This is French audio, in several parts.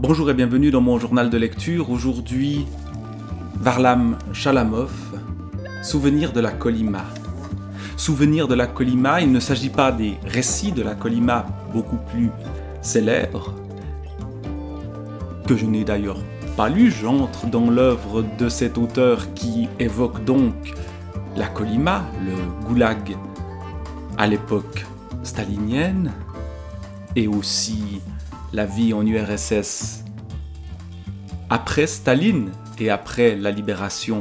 Bonjour et bienvenue dans mon journal de lecture. Aujourd'hui, Varlam Chalamov, Souvenir de la Kolyma. Souvenir de la Kolyma, il ne s'agit pas des récits de la Kolyma beaucoup plus célèbres, que je n'ai d'ailleurs pas lu. J'entre dans l'œuvre de cet auteur qui évoque donc la Kolyma, le goulag à l'époque stalinienne, et aussi la vie en URSS après Staline et après la libération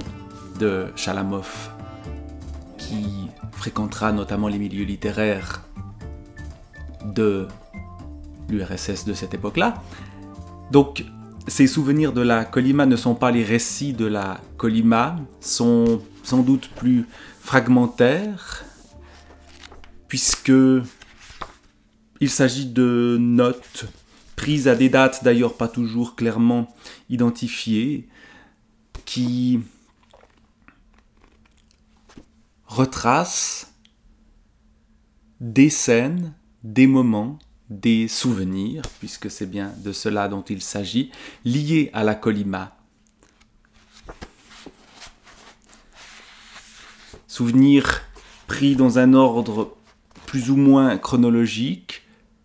de Chalamov, qui fréquentera notamment les milieux littéraires de l'URSS de cette époque-là. Donc, ces souvenirs de la Kolyma ne sont pas les récits de la Kolyma, sont sans doute plus fragmentaires, puisque il s'agit de notes prises à des dates d'ailleurs pas toujours clairement identifiées, qui retracent des scènes, des moments, des souvenirs, puisque c'est bien de cela dont il s'agit, liés à la Kolyma. Souvenirs pris dans un ordre plus ou moins chronologique,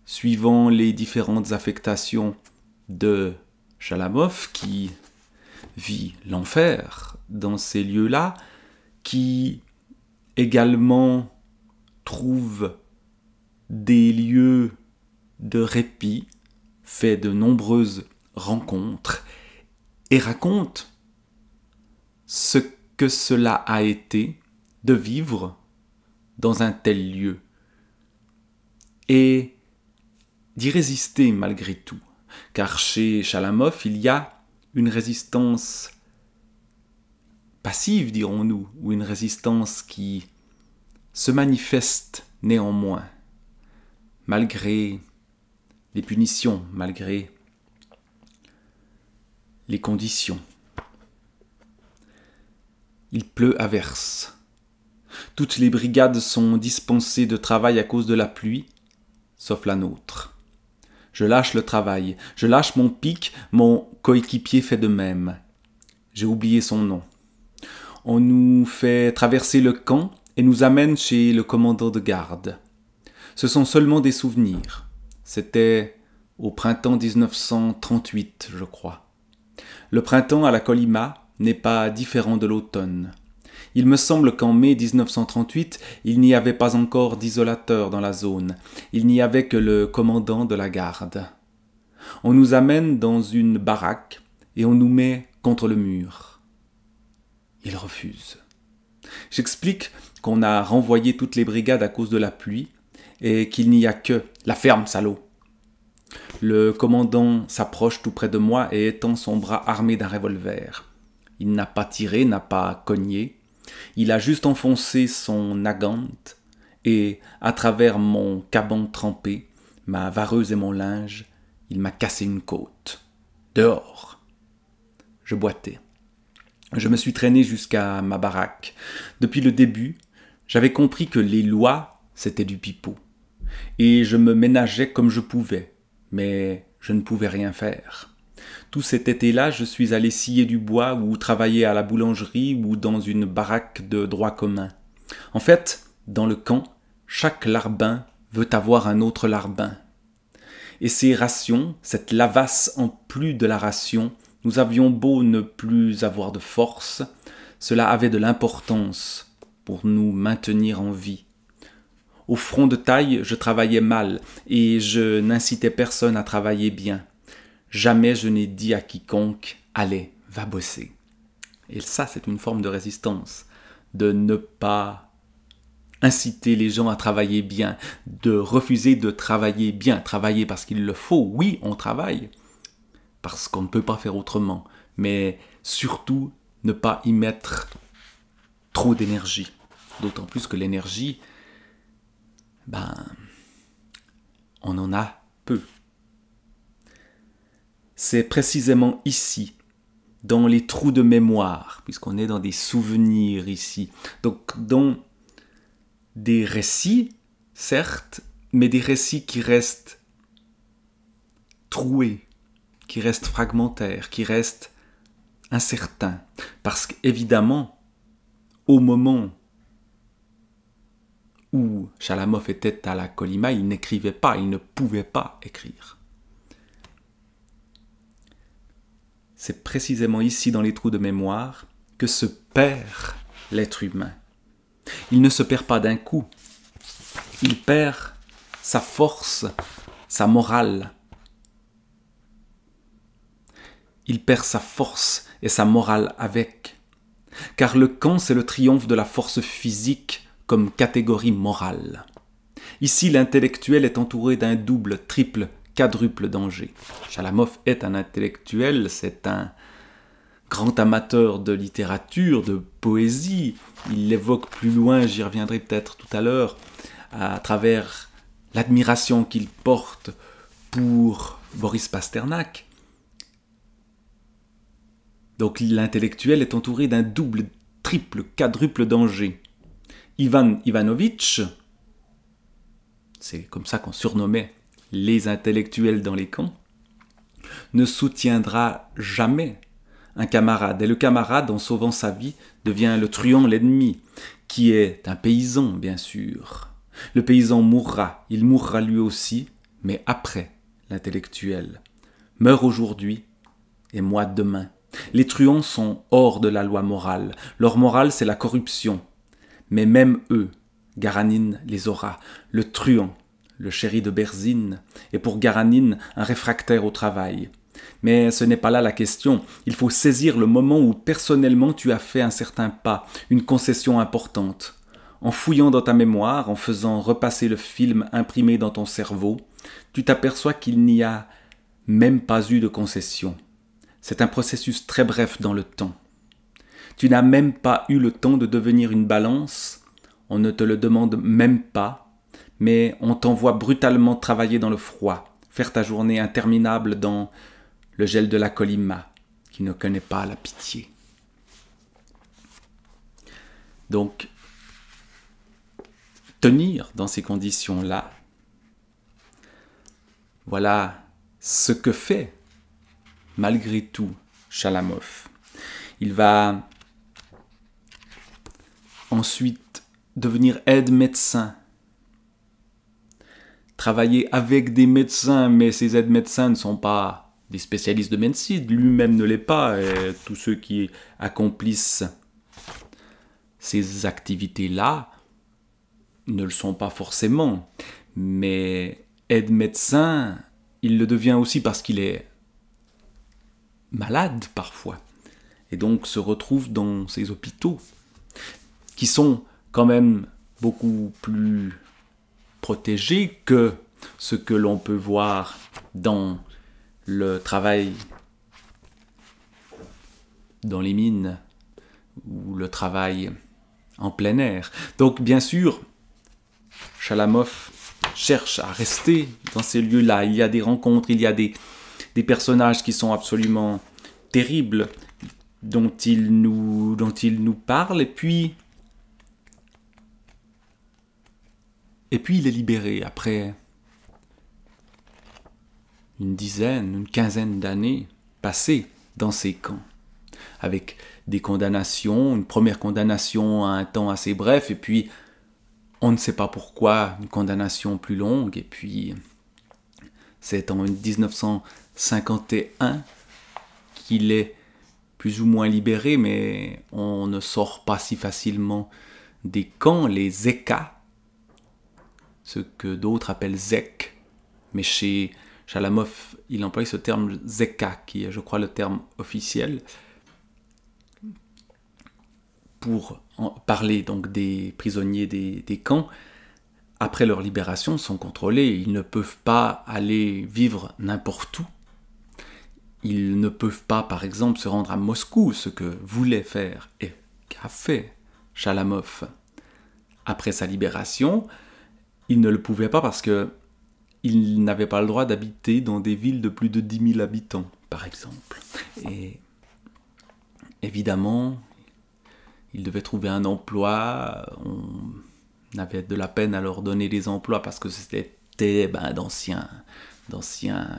suivant les différentes affectations de Chalamov, qui vit l'enfer dans ces lieux-là, qui également trouve des lieux de répit, fait de nombreuses rencontres, et raconte ce que cela a été de vivre dans un tel lieu, et d'y résister malgré tout, car chez Chalamov, il y a une résistance passive, dirons-nous, ou une résistance qui se manifeste néanmoins, malgré les punitions, malgré les conditions. Il pleut à verse. Toutes les brigades sont dispensées de travail à cause de la pluie, sauf la nôtre. Je lâche le travail, je lâche mon pic, mon coéquipier fait de même. J'ai oublié son nom. On nous fait traverser le camp et nous amène chez le commandant de garde. Ce sont seulement des souvenirs. C'était au printemps 1938, je crois. Le printemps à la Kolyma n'est pas différent de l'automne. Il me semble qu'en mai 1938, il n'y avait pas encore d'isolateur dans la zone. Il n'y avait que le commandant de la garde. On nous amène dans une baraque et on nous met contre le mur. Il refuse. J'explique qu'on a renvoyé toutes les brigades à cause de la pluie et qu'il n'y a que « la ferme, salaud !» Le commandant s'approche tout près de moi et étend son bras armé d'un revolver. Il n'a pas tiré, n'a pas cogné. Il a juste enfoncé son nagant et, à travers mon caban trempé, ma vareuse et mon linge, il m'a cassé une côte. Dehors. Je boitais. Je me suis traîné jusqu'à ma baraque. Depuis le début, j'avais compris que les lois, c'était du pipeau. Et je me ménageais comme je pouvais, mais je ne pouvais rien faire. Tout cet été-là, je suis allé scier du bois ou travailler à la boulangerie ou dans une baraque de droit commun. En fait, dans le camp, chaque larbin veut avoir un autre larbin. Et ces rations, cette lavasse en plus de la ration, nous avions beau ne plus avoir de force, cela avait de l'importance pour nous maintenir en vie. Au front de taille, je travaillais mal et je n'incitais personne à travailler bien. Jamais je n'ai dit à quiconque « Allez, va bosser ». Et ça, c'est une forme de résistance, de ne pas inciter les gens à travailler bien, de refuser de travailler bien, travailler parce qu'il le faut. Oui, on travaille, parce qu'on ne peut pas faire autrement, mais surtout ne pas y mettre trop d'énergie. D'autant plus que l'énergie, on en a peu. C'est précisément ici, dans les trous de mémoire, puisqu'on est dans des souvenirs ici, donc dans des récits, certes, mais des récits qui restent troués, qui reste fragmentaire, qui reste incertain. Parce qu'évidemment, au moment où Chalamov était à la Kolyma, il n'écrivait pas, il ne pouvait pas écrire. C'est précisément ici, dans les trous de mémoire, que se perd l'être humain. Il ne se perd pas d'un coup. Il perd sa force, sa morale. Il perd sa force et sa morale avec. Car le camp, c'est le triomphe de la force physique comme catégorie morale. Ici, l'intellectuel est entouré d'un double, triple, quadruple danger. Chalamov est un intellectuel, c'est un grand amateur de littérature, de poésie. Il l'évoque plus loin, j'y reviendrai peut-être tout à l'heure, à travers l'admiration qu'il porte pour Boris Pasternak. Donc l'intellectuel est entouré d'un double, triple, quadruple danger. Ivan Ivanovitch, c'est comme ça qu'on surnommait les intellectuels dans les camps, ne soutiendra jamais un camarade. Et le camarade, en sauvant sa vie, devient le truand, l'ennemi, qui est un paysan, bien sûr. Le paysan mourra, il mourra lui aussi, mais après l'intellectuel. Meurt aujourd'hui et moi demain. Les truands sont hors de la loi morale. Leur morale, c'est la corruption. Mais même eux, Garanine les aura. Le truand, le chéri de Berzine, est pour Garanine un réfractaire au travail. Mais ce n'est pas là la question. Il faut saisir le moment où personnellement tu as fait un certain pas, une concession importante. En fouillant dans ta mémoire, en faisant repasser le film imprimé dans ton cerveau, tu t'aperçois qu'il n'y a même pas eu de concession. C'est un processus très bref dans le temps. Tu n'as même pas eu le temps de devenir une balance, on ne te le demande même pas, mais on t'envoie brutalement travailler dans le froid, faire ta journée interminable dans le gel de la Kolyma, qui ne connaît pas la pitié. Donc, tenir dans ces conditions-là, voilà ce que fait, malgré tout, Chalamov. Il va ensuite devenir aide-médecin, travailler avec des médecins, mais ces aides-médecins ne sont pas des spécialistes de médecine, lui-même ne l'est pas, et tous ceux qui accomplissent ces activités-là ne le sont pas forcément, mais aide-médecin, il le devient aussi parce qu'il est malade parfois, et donc se retrouve dans ces hôpitaux, qui sont quand même beaucoup plus protégés que ce que l'on peut voir dans le travail dans les mines ou le travail en plein air. Donc bien sûr, Chalamov cherche à rester dans ces lieux-là. Il y a des rencontres, il y a des personnages qui sont absolument terribles, dont il nous parle, et puis il est libéré après une quinzaine d'années passées dans ces camps, avec des condamnations, une première condamnation à un temps assez bref, et puis on ne sait pas pourquoi, une condamnation plus longue, et puis c'est en 1951 qu'il est plus ou moins libéré, mais on ne sort pas si facilement des camps, les Zeka, ce que d'autres appellent Zek, mais chez Chalamov, il emploie ce terme Zeka, qui est, je crois, le terme officiel, pour parler donc des prisonniers des camps. Après leur libération, sont contrôlés, ils ne peuvent pas aller vivre n'importe où. Ils ne peuvent pas, par exemple, se rendre à Moscou, ce que voulait faire et qu'a fait Chalamov après sa libération. Il ne le pouvait pas parce que il n'avait pas le droit d'habiter dans des villes de plus de 10 000 habitants, par exemple. Et évidemment, il devait trouver un emploi. On avait de la peine à leur donner des emplois parce que c'était d'anciens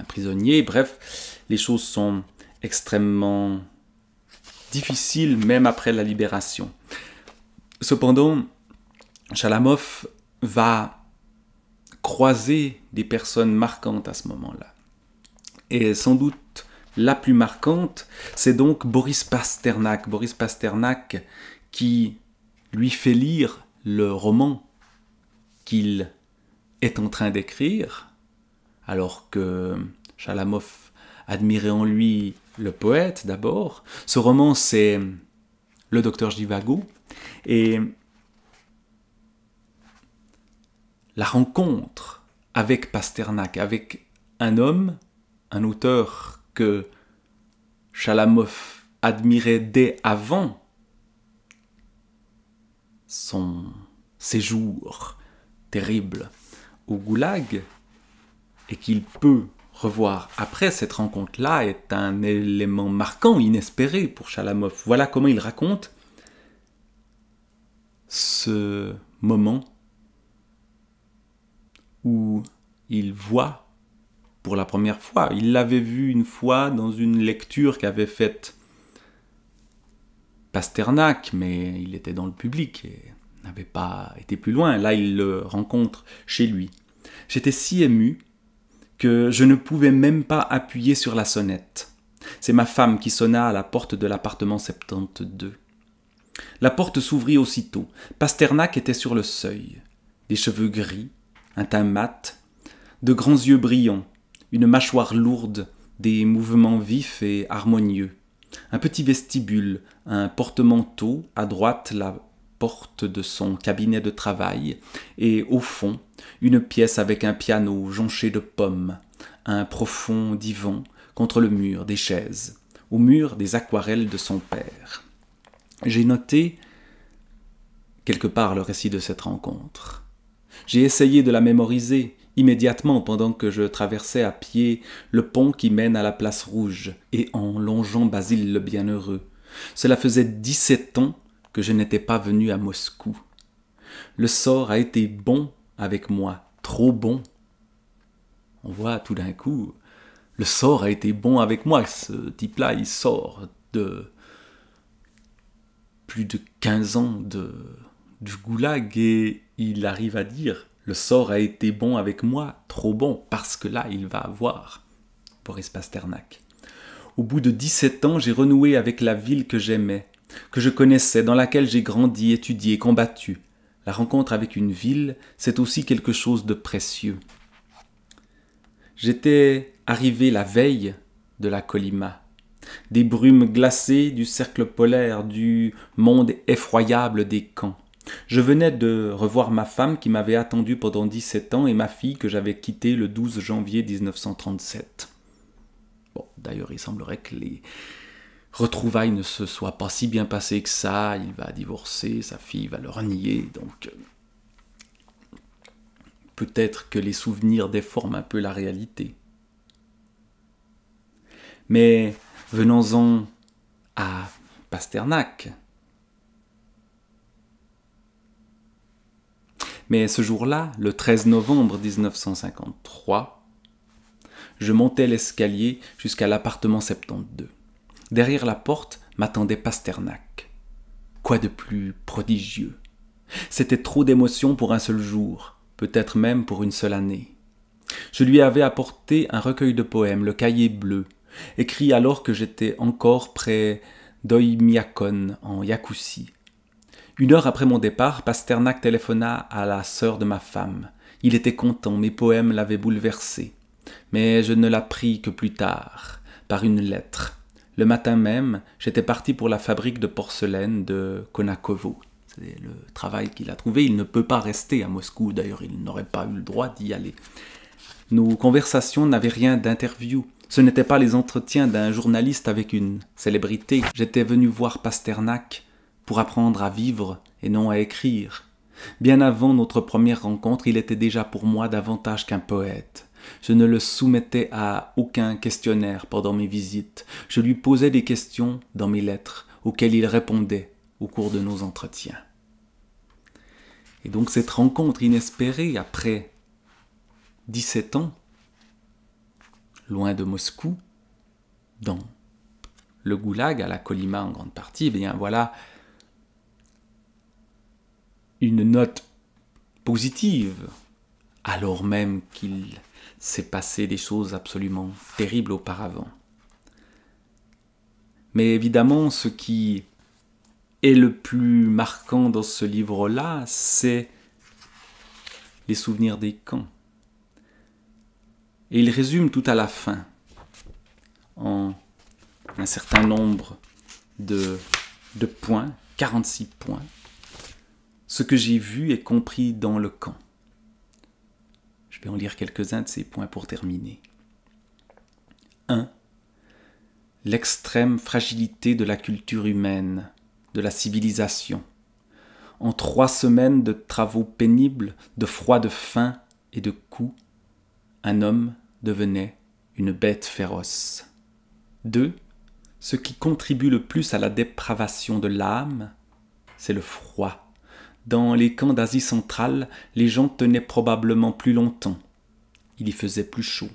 prisonniers. Bref, les choses sont extrêmement difficiles, même après la libération. Cependant, Chalamov va croiser des personnes marquantes à ce moment-là. Et sans doute la plus marquante, c'est donc Boris Pasternak. Boris Pasternak qui lui fait lire le roman qu'il est en train d'écrire, alors que Chalamov admirait en lui le poète d'abord. Ce roman, c'est Le Docteur Zhivago, et la rencontre avec Pasternak, avec un homme, un auteur que Chalamov admirait dès avant son séjour terrible au goulag, et qu'il peut revoir après cette rencontre-là, est un élément marquant, inespéré pour Chalamov. Voilà comment il raconte ce moment où il voit pour la première fois. Il l'avait vu une fois dans une lecture qu'avait faite Pasternak, mais il était dans le public et n'avait pas été plus loin. Là, il le rencontre chez lui. J'étais si ému que je ne pouvais même pas appuyer sur la sonnette. C'est ma femme qui sonna à la porte de l'appartement 72. La porte s'ouvrit aussitôt. Pasternak était sur le seuil. Des cheveux gris, un teint mat, de grands yeux brillants, une mâchoire lourde, des mouvements vifs et harmonieux. Un petit vestibule, un porte-manteau, à droite la porte de son cabinet de travail, et au fond, une pièce avec un piano jonché de pommes, un profond divan contre le mur, des chaises, au mur des aquarelles de son père. J'ai noté quelque part le récit de cette rencontre. J'ai essayé de la mémoriser immédiatement pendant que je traversais à pied le pont qui mène à la place Rouge et en longeant Basile le Bienheureux. Cela faisait 17 ans que je n'étais pas venu à Moscou. Le sort a été bon avec moi, trop bon. On voit tout d'un coup, le sort a été bon avec moi. Ce type-là, il sort de plus de 15 ans du goulag et il arrive à dire « Le sort a été bon avec moi, trop bon, parce que là, il va avoir. » Boris Pasternak. Au bout de 17 ans, j'ai renoué avec la ville que j'aimais, que je connaissais, dans laquelle j'ai grandi, étudié, combattu. La rencontre avec une ville, c'est aussi quelque chose de précieux. J'étais arrivé la veille de la Kolyma. Des brumes glacées du cercle polaire, du monde effroyable des camps. Je venais de revoir ma femme qui m'avait attendu pendant 17 ans et ma fille que j'avais quittée le 12 janvier 1937. Bon, d'ailleurs, il semblerait que les retrouvailles ne se soient pas si bien passées que ça. Il va divorcer, sa fille va le renier, donc peut-être que les souvenirs déforment un peu la réalité. Mais venons-en à Pasternak. Mais ce jour-là, le 13 novembre 1953, je montais l'escalier jusqu'à l'appartement 72. Derrière la porte m'attendait Pasternak. Quoi de plus prodigieux? C'était trop d'émotions pour un seul jour, peut-être même pour une seule année. Je lui avais apporté un recueil de poèmes, le Cahier bleu, écrit alors que j'étais encore près d'Oymyakon, en Iakoussie. 1 heure après mon départ, Pasternak téléphona à la sœur de ma femme. Il était content, mes poèmes l'avaient bouleversé. Mais je ne l'appris que plus tard, par une lettre. Le matin même, j'étais parti pour la fabrique de porcelaine de Konakovo. C'est le travail qu'il a trouvé. Il ne peut pas rester à Moscou, d'ailleurs il n'aurait pas eu le droit d'y aller. Nos conversations n'avaient rien d'interview. Ce n'étaient pas les entretiens d'un journaliste avec une célébrité. J'étais venu voir Pasternak pour apprendre à vivre et non à écrire. Bien avant notre première rencontre, il était déjà pour moi davantage qu'un poète. Je ne le soumettais à aucun questionnaire pendant mes visites. Je lui posais des questions dans mes lettres, auxquelles il répondait au cours de nos entretiens. Et donc cette rencontre inespérée après 17 ans, loin de Moscou, dans le goulag, à la Kolyma en grande partie, eh bien voilà une note positive, alors même qu'il s'est passé des choses absolument terribles auparavant. Mais évidemment, ce qui est le plus marquant dans ce livre-là, c'est les souvenirs des camps. Et il résume tout à la fin, en un certain nombre de points, 46 points, ce que j'ai vu et compris dans le camp. Je vais en lire quelques-uns de ces points pour terminer. 1. L'extrême fragilité de la culture humaine, de la civilisation. En 3 semaines de travaux pénibles, de froid, de faim et de coups, un homme devenait une bête féroce. 2. Ce qui contribue le plus à la dépravation de l'âme, c'est le froid. Dans les camps d'Asie centrale, les gens tenaient probablement plus longtemps. Il y faisait plus chaud.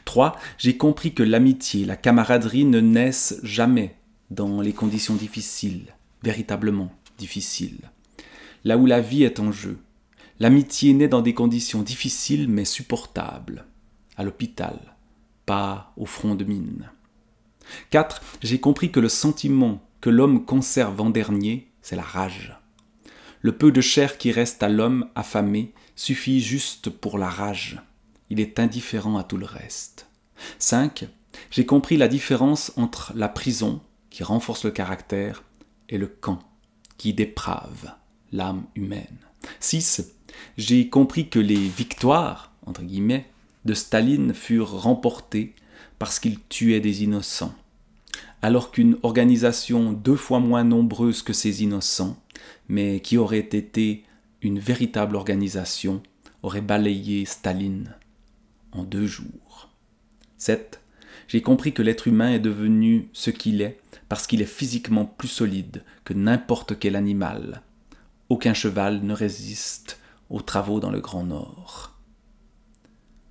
3. J'ai compris que l'amitié, la camaraderie ne naissent jamais dans les conditions difficiles, véritablement difficiles. Là où la vie est en jeu. L'amitié naît dans des conditions difficiles mais supportables. À l'hôpital, pas au front de mine. 4. J'ai compris que le sentiment que l'homme conserve en dernier, c'est la rage. Le peu de chair qui reste à l'homme affamé suffit juste pour la rage. Il est indifférent à tout le reste. 5. J'ai compris la différence entre la prison, qui renforce le caractère, et le camp, qui déprave l'âme humaine. 6. J'ai compris que les victoires, entre guillemets, de Staline furent remportées parce qu'il tuait des innocents, alors qu'une organisation 2 fois moins nombreuse que ces innocents, mais qui aurait été une véritable organisation, aurait balayé Staline en 2 jours. 7. J'ai compris que l'être humain est devenu ce qu'il est parce qu'il est physiquement plus solide que n'importe quel animal. Aucun cheval ne résiste aux travaux dans le Grand Nord.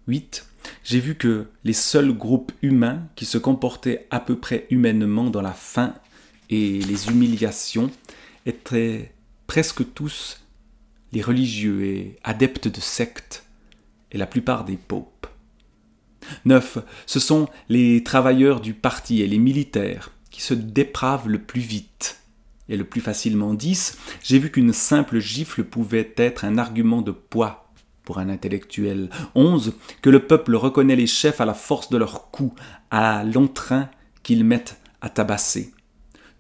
8. J'ai vu que les seuls groupes humains qui se comportaient à peu près humainement dans la faim et les humiliations étaient presque tous les religieux et adeptes de sectes et la plupart des popes. 9. Ce sont les travailleurs du parti et les militaires qui se dépravent le plus vite et le plus facilement. 10. J'ai vu qu'une simple gifle pouvait être un argument de poids pour un intellectuel. 11. Que le peuple reconnaît les chefs à la force de leurs coups, à l'entrain qu'ils mettent à tabasser.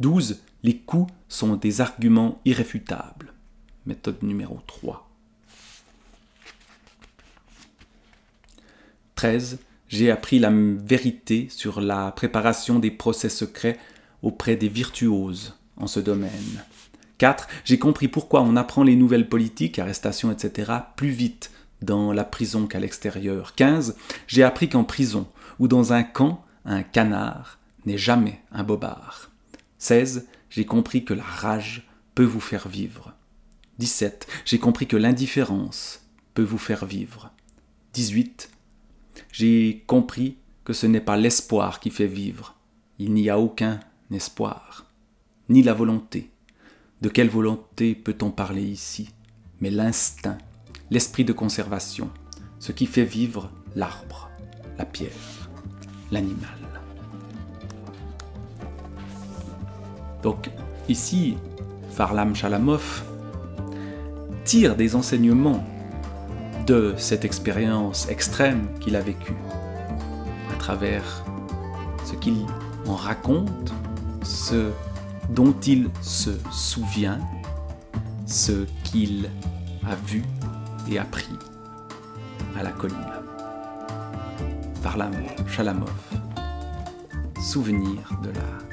12. Les coups sont des arguments irréfutables. Méthode numéro 3. 13. J'ai appris la vérité sur la préparation des procès secrets auprès des virtuoses en ce domaine. 4. J'ai compris pourquoi on apprend les nouvelles politiques, arrestations, etc. plus vite dans la prison qu'à l'extérieur. 15. J'ai appris qu'en prison ou dans un camp, un canard n'est jamais un bobard. 16. J'ai compris que la rage peut vous faire vivre. 17. J'ai compris que l'indifférence peut vous faire vivre. 18. J'ai compris que ce n'est pas l'espoir qui fait vivre. Il n'y a aucun espoir, ni la volonté. De quelle volonté peut-on parler ici? Mais l'instinct, l'esprit de conservation, ce qui fait vivre l'arbre, la pierre, l'animal. Donc ici, Varlam Chalamov tire des enseignements de cette expérience extrême qu'il a vécue, à travers ce qu'il en raconte, ce dont il se souvient, ce qu'il a vu et appris à la Kolyma. Varlam Chalamov, souvenir de la